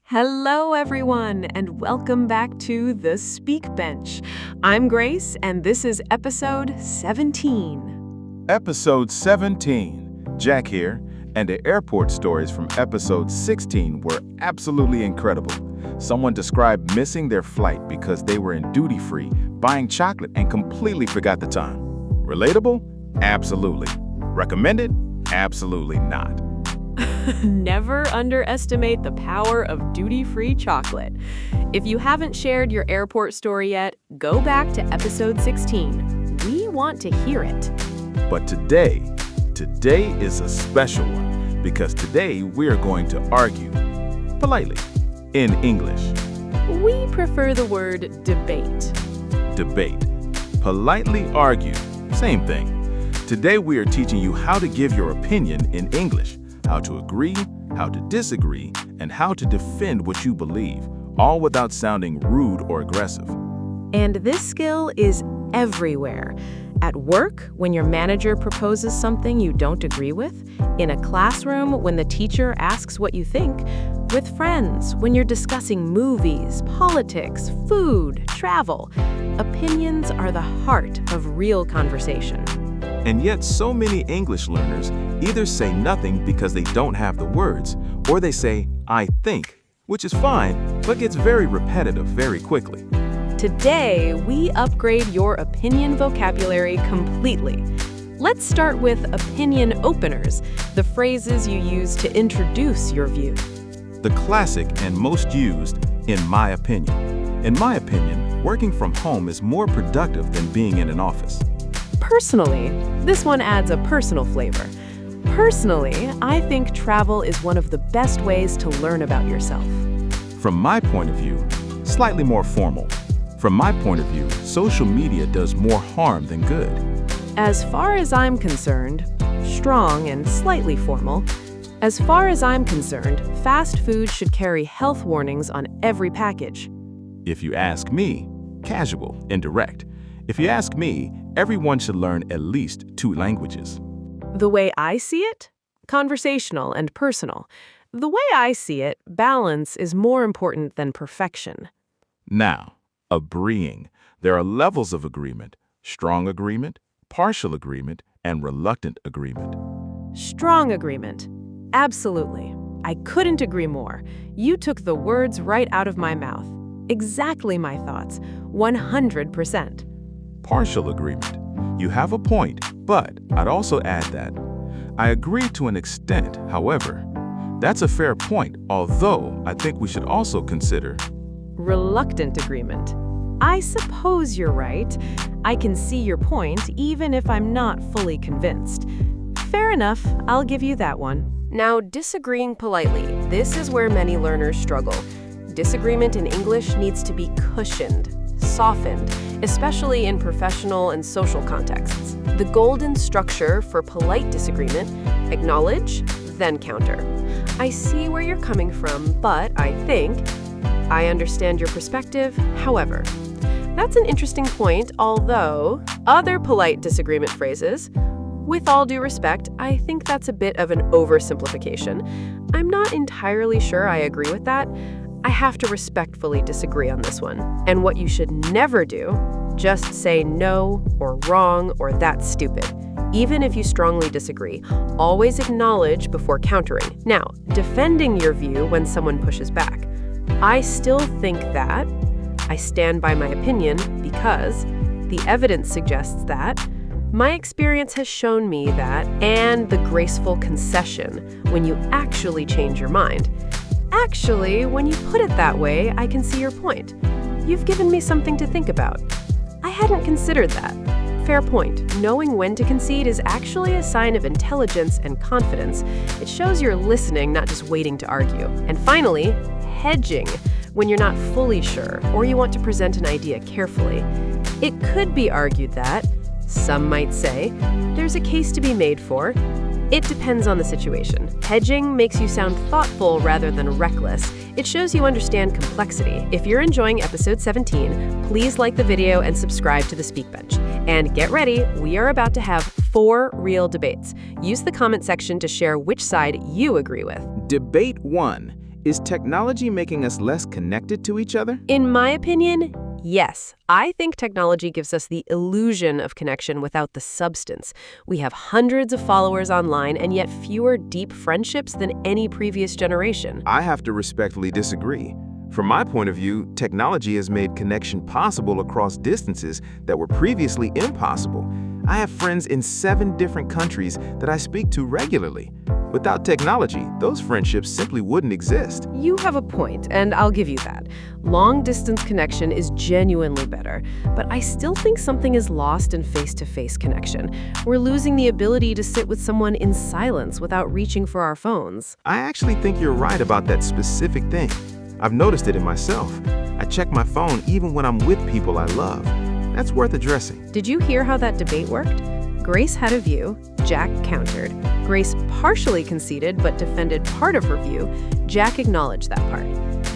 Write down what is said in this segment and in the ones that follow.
Hello, everyone, and welcome back to The Speak Bench. I'm Grace, and this is episode 17. Episode 17. Jack here, and the airport stories from episode 16 were absolutely incredible. Someone described missing their flight because they were in duty-free, buying chocolate, and completely forgot the time. Relatable? Absolutely. Recommended? Absolutely not. Never underestimate the power of duty-free chocolate. If you haven't shared your airport story yet, go back to episode 16. We want to hear it. But today is a special one, because today we're going to argue, politely, in English. We prefer the word debate. Debate. Politely argue. Same thing. Today we are teaching you how to give your opinion in English, how to agree, how to disagree, and how to defend what you believe, all without sounding rude or aggressive. And this skill is everywhere. At work, when your manager proposes something you don't agree with, in a classroom, when the teacher asks what you think, with friends, when you're discussing movies, politics, food, travel. Opinions are the heart of real conversation. And yet so many English learners either say nothing because they don't have the words, or they say, I think, which is fine, but gets very repetitive very quickly. Today, we upgrade your opinion vocabulary completely. Let's start with opinion openers, the phrases you use to introduce your view. The classic and most used, in my opinion. In my opinion, working from home is more productive than being in an office. Personally, this one adds a personal flavor. Personally, I think travel is one of the best ways to learn about yourself. From my point of view, slightly more formal. From my point of view, social media does more harm than good. As far as I'm concerned, strong and slightly formal. As far as I'm concerned, fast food should carry health warnings on every package. If you ask me, casual and direct. If you ask me, everyone should learn at least 2 languages. The way I see it, conversational and personal. The way I see it, balance is more important than perfection. Now, agreeing. There are levels of agreement: strong agreement, partial agreement, and reluctant agreement. Strong agreement. Absolutely. I couldn't agree more. You took the words right out of my mouth. Exactly my thoughts. 100%. Partial agreement. You have a point, but I'd also add that I agree to an extent. However, that's a fair point, although I think we should also consider Reluctant agreement. I suppose you're right. I can see your point, even if I'm not fully convinced. Fair enough, I'll give you that one. Now, disagreeing politely. This is where many learners struggle. Disagreement in English needs to be cushioned, softened, especially in professional and social contexts. The golden structure for polite disagreement: acknowledge, then counter. I see where you're coming from, but I think. I understand your perspective, however. That's an interesting point, although other polite disagreement phrases, with all due respect, I think that's a bit of an oversimplification. I'm not entirely sure I agree with that. I have to respectfully disagree on this one. And what you should never do, just say no or wrong or that's stupid. Even if you strongly disagree, always acknowledge before countering. Now, defending your view when someone pushes back. I still think that. I stand by my opinion because the evidence suggests that. My experience has shown me that, and the graceful concession when you actually change your mind. Actually, when you put it that way, I can see your point. You've given me something to think about. I hadn't considered that. Fair point. Knowing when to concede is actually a sign of intelligence and confidence. It shows you're listening, not just waiting to argue. And finally, hedging. When you're not fully sure, or you want to present an idea carefully. It could be argued that, some might say, there's a case to be made for. It depends on the situation. Hedging makes you sound thoughtful rather than reckless. It shows you understand complexity. If you're enjoying episode 17, please like the video and subscribe to the Speak Bench. And get ready, we are about to have 4 real debates. Use the comment section to share which side you agree with. Debate 1. Is technology making us less connected to each other? In my opinion, yes. I think technology gives us the illusion of connection without the substance. We have hundreds of followers online and yet fewer deep friendships than any previous generation. I have to respectfully disagree. From my point of view, technology has made connection possible across distances that were previously impossible. I have friends in 7 different countries that I speak to regularly. Without technology, those friendships simply wouldn't exist. You have a point, and I'll give you that. Long-distance connection is genuinely better, but I still think something is lost in face-to-face connection. We're losing the ability to sit with someone in silence without reaching for our phones. I actually think you're right about that specific thing. I've noticed it in myself. I check my phone even when I'm with people I love. That's worth addressing. Did you hear how that debate worked? Grace had a view, Jack countered. Grace partially conceded but defended part of her view. Jack acknowledged that part.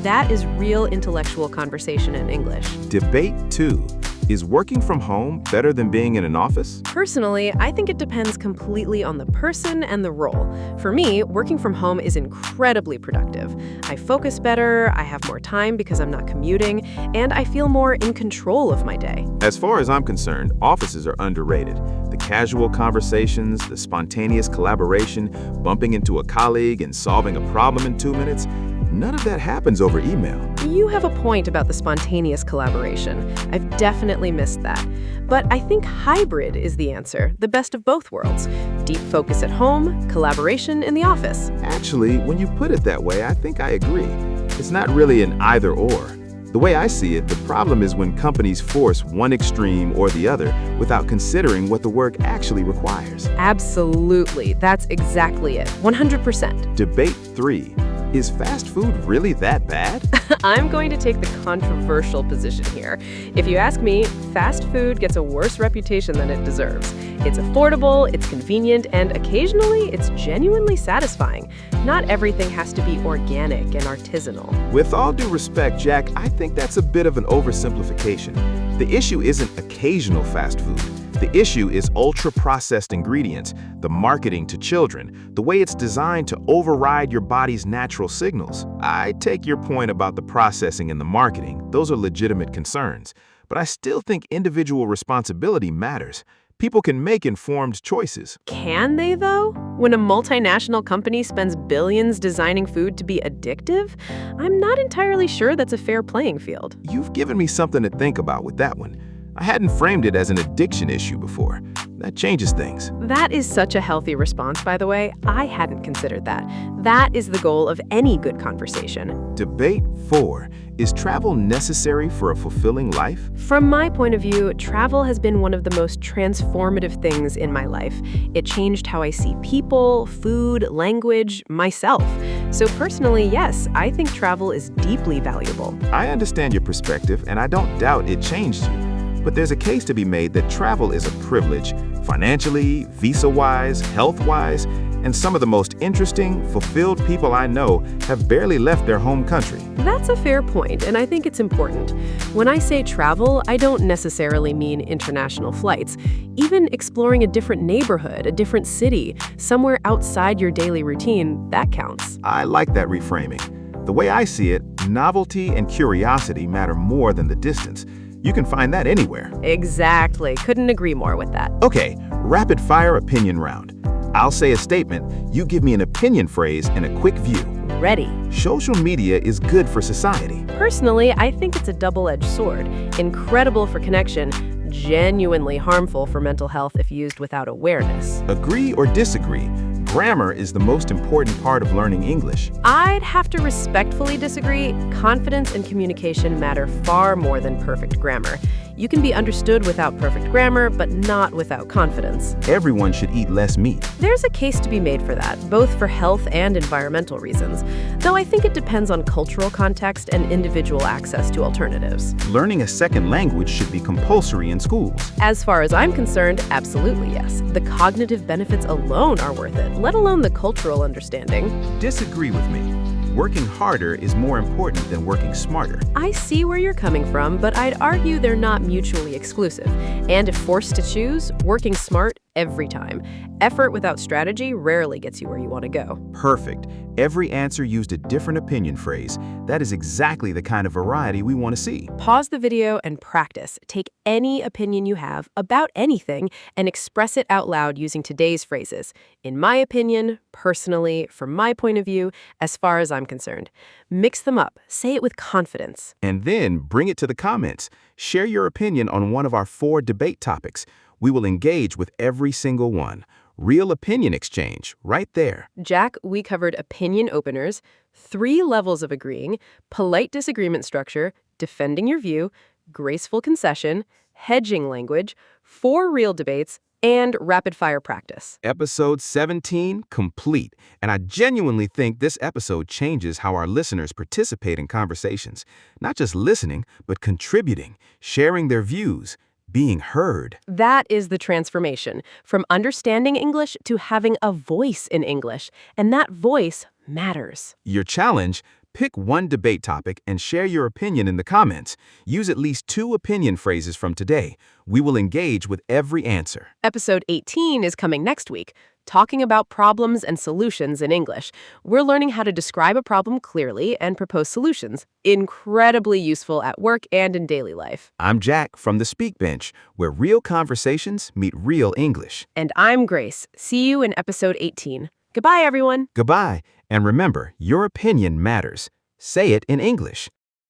That is real intellectual conversation in English. Debate 2. Is working from home better than being in an office? Personally, I think it depends completely on the person and the role. For me, working from home is incredibly productive. I focus better, I have more time because I'm not commuting, and I feel more in control of my day. As far as I'm concerned, offices are underrated. The casual conversations, the spontaneous collaboration, bumping into a colleague and solving a problem in 2 minutes, none of that happens over email. You have a point about the spontaneous collaboration. I've definitely missed that. But I think hybrid is the answer, the best of both worlds. Deep focus at home, collaboration in the office. Actually, when you put it that way, I think I agree. It's not really an either-or. The way I see it, the problem is when companies force one extreme or the other without considering what the work actually requires. Absolutely. That's exactly it. 100%. Debate 3. Is fast food really that bad? I'm going to take the controversial position here. If you ask me, fast food gets a worse reputation than it deserves. It's affordable, it's convenient, and occasionally it's genuinely satisfying. Not everything has to be organic and artisanal. With all due respect, Jack, I think that's a bit of an oversimplification. The issue isn't occasional fast food. The issue is ultra-processed ingredients, the marketing to children, the way it's designed to override your body's natural signals. I take your point about the processing and the marketing. Those are legitimate concerns. But I still think individual responsibility matters. People can make informed choices. Can they, though? When a multinational company spends billions designing food to be addictive, I'm not entirely sure that's a fair playing field. You've given me something to think about with that one. I hadn't framed it as an addiction issue before. That changes things. That is such a healthy response, by the way. I hadn't considered that. That is the goal of any good conversation. Debate 4. Is travel necessary for a fulfilling life? From my point of view, travel has been one of the most transformative things in my life. It changed how I see people, food, language, myself. So personally, yes, I think travel is deeply valuable. I understand your perspective, and I don't doubt it changed you. But there's a case to be made that travel is a privilege, financially, visa-wise, health-wise, and some of the most interesting, fulfilled people I know have barely left their home country. That's a fair point, and I think it's important. When I say travel, I don't necessarily mean international flights. Even exploring a different neighborhood, a different city, somewhere outside your daily routine, that counts. I like that reframing. The way I see it, novelty and curiosity matter more than the distance. You can find that anywhere. Exactly. Couldn't agree more with that. Okay, rapid fire opinion round. I'll say a statement, you give me an opinion phrase and a quick view. Ready. Social media is good for society. Personally, I think it's a double-edged sword. Incredible for connection, genuinely harmful for mental health if used without awareness. Agree or disagree? Grammar is the most important part of learning English. I'd have to respectfully disagree. Confidence and communication matter far more than perfect grammar. You can be understood without perfect grammar, but not without confidence. Everyone should eat less meat. There's a case to be made for that, both for health and environmental reasons, though I think it depends on cultural context and individual access to alternatives. Learning a second language should be compulsory in schools. As far as I'm concerned, absolutely yes. The cognitive benefits alone are worth it, let alone the cultural understanding. Disagree with me. Working harder is more important than working smarter. I see where you're coming from, but I'd argue they're not mutually exclusive. And if forced to choose, working smart every time. Effort without strategy rarely gets you where you want to go. Perfect. Every answer used a different opinion phrase. That is exactly the kind of variety we want to see. Pause the video and practice. Take any opinion you have about anything and express it out loud using today's phrases. In my opinion, personally, from my point of view, as far as I'm concerned. Mix them up. Say it with confidence. And then bring it to the comments. Share your opinion on one of our 4 debate topics. We will engage with every single one. Real opinion exchange, right there. Jack, we covered opinion openers, 3 levels of agreeing, polite disagreement structure, defending your view, graceful concession, hedging language, 4 real debates, and rapid-fire practice. Episode 17 complete. And I genuinely think this episode changes how our listeners participate in conversations. Not just listening, but contributing, sharing their views, being heard. That is the transformation, from understanding English to having a voice in English. And that voice matters. Your challenge: pick one debate topic and share your opinion in the comments. Use at least 2 opinion phrases from today. We will engage with every answer. Episode 18 is coming next week, talking about problems and solutions in English. We're learning how to describe a problem clearly and propose solutions. Incredibly useful at work and in daily life. I'm Jack from the Speak Bench, where real conversations meet real English. And I'm Grace. See you in episode 18. Goodbye, everyone. Goodbye, and remember, your opinion matters. Say it in English.